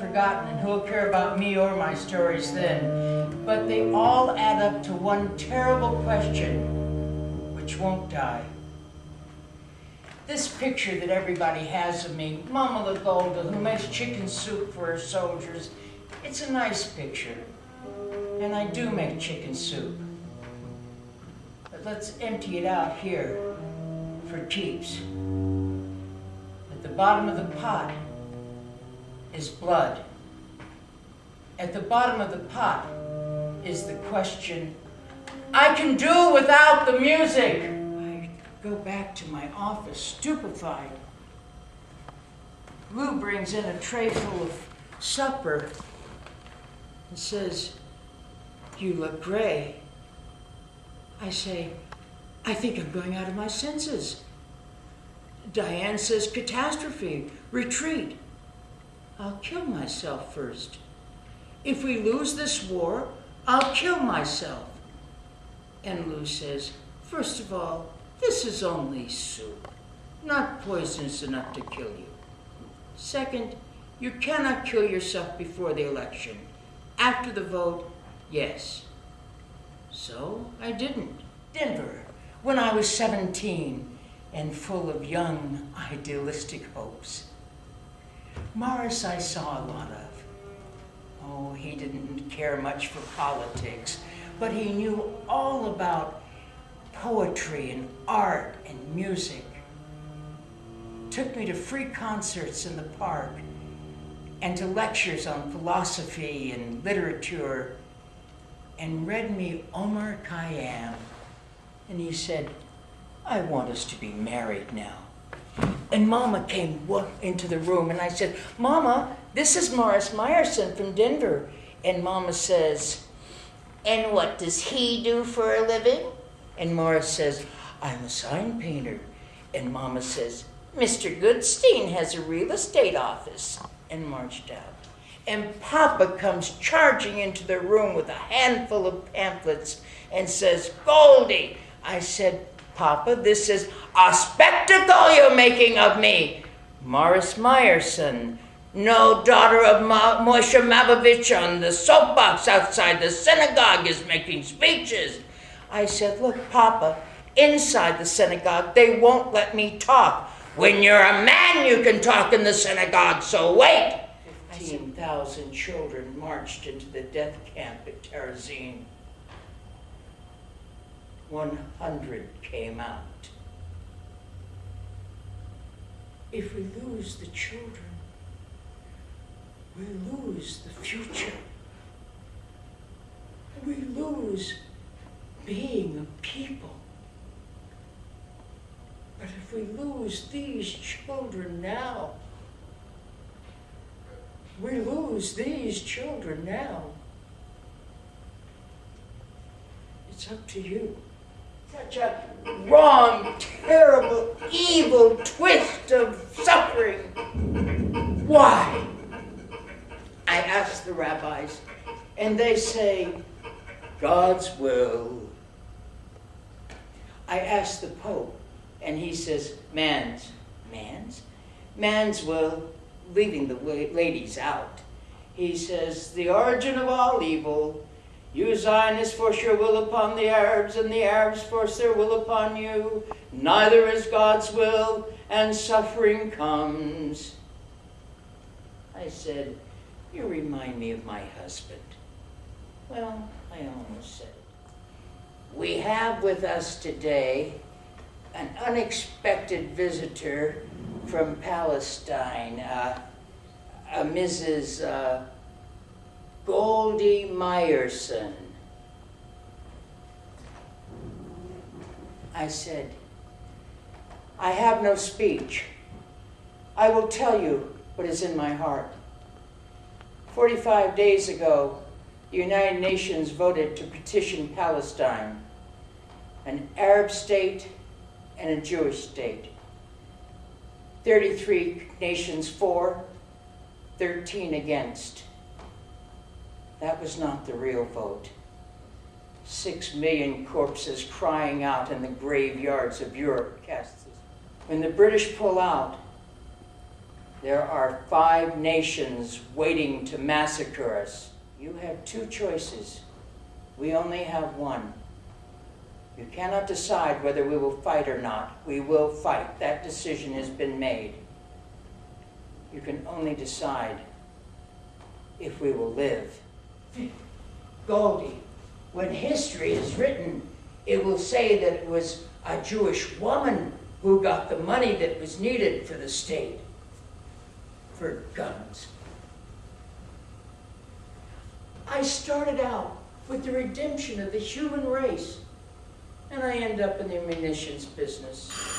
forgotten and who'll care about me or my stories then. But they all add up to one terrible question, which won't die. This picture that everybody has of me, Mama La Golda, who makes chicken soup for her soldiers, it's a nice picture. And I do make chicken soup. But let's empty it out here for keeps. At the bottom of the pot is blood. At the bottom of the pot is the question, I can do without the music. I go back to my office, stupefied. Lou brings in a tray full of supper and says, you look gray. I say, I think I'm going out of my senses. Diane says, catastrophe, retreat. I'll kill myself first. If we lose this war, I'll kill myself. And Lou says, first of all, this is only soup, not poisonous enough to kill you. Second, you cannot kill yourself before the election. After the vote, yes. So I didn't. Denver, when I was 17 and full of young, idealistic hopes. Morris I saw a lot of. Oh, he didn't care much for politics, but he knew all about poetry and art and music. Took me to free concerts in the park and to lectures on philosophy and literature, and read me Omar Khayyam. And he said, I want us to be married now. And Mama came into the room, and I said, Mama, this is Morris Meyerson from Denver. And Mama says, and what does he do for a living? And Morris says, I'm a sign painter. And Mama says, Mr. Goodstein has a real estate office, and marched out. And Papa comes charging into the room with a handful of pamphlets and says, Goldie. I said, Papa, this is a spectacle you're making of me. Morris Meyerson, no daughter of Moshe Mabovich on the soapbox outside the synagogue is making speeches. I said, look, Papa, inside the synagogue, they won't let me talk. When you're a man, you can talk in the synagogue, so wait. 15,000 children marched into the death camp at Terezin. 100 came out. If we lose the children, we lose the future. We lose being a people. But if we lose these children now, we lose these children now. It's up to you. Such a wrong, terrible, evil twist of suffering. Why? I ask the rabbis, and they say, God's will. I ask the Pope, and he says, man's will, leaving the ladies out. He says, the origin of all evil, you Zionists force your will upon the Arabs, and the Arabs force their will upon you. Neither is God's will, and suffering comes. I said, you remind me of my husband. Well, I almost said it. We have with us today an unexpected visitor from Palestine, a Mrs. Goldie Meyerson. I said, I have no speech. I will tell you what is in my heart. 45 days ago, the United Nations voted to petition Palestine, an Arab state and a Jewish state. 33 nations for, 13 against. That was not the real vote. 6 million corpses crying out in the graveyards of Europe. When the British pull out, There are 5 nations waiting to massacre us. You have 2 choices. We only have one. You cannot decide whether we will fight or not. We will fight. That decision has been made. You can only decide if we will live. Goldie, when history is written, it will say that it was a Jewish woman who got the money that was needed for the state, for guns. I started out with the redemption of the human race, and I end up in the munitions business.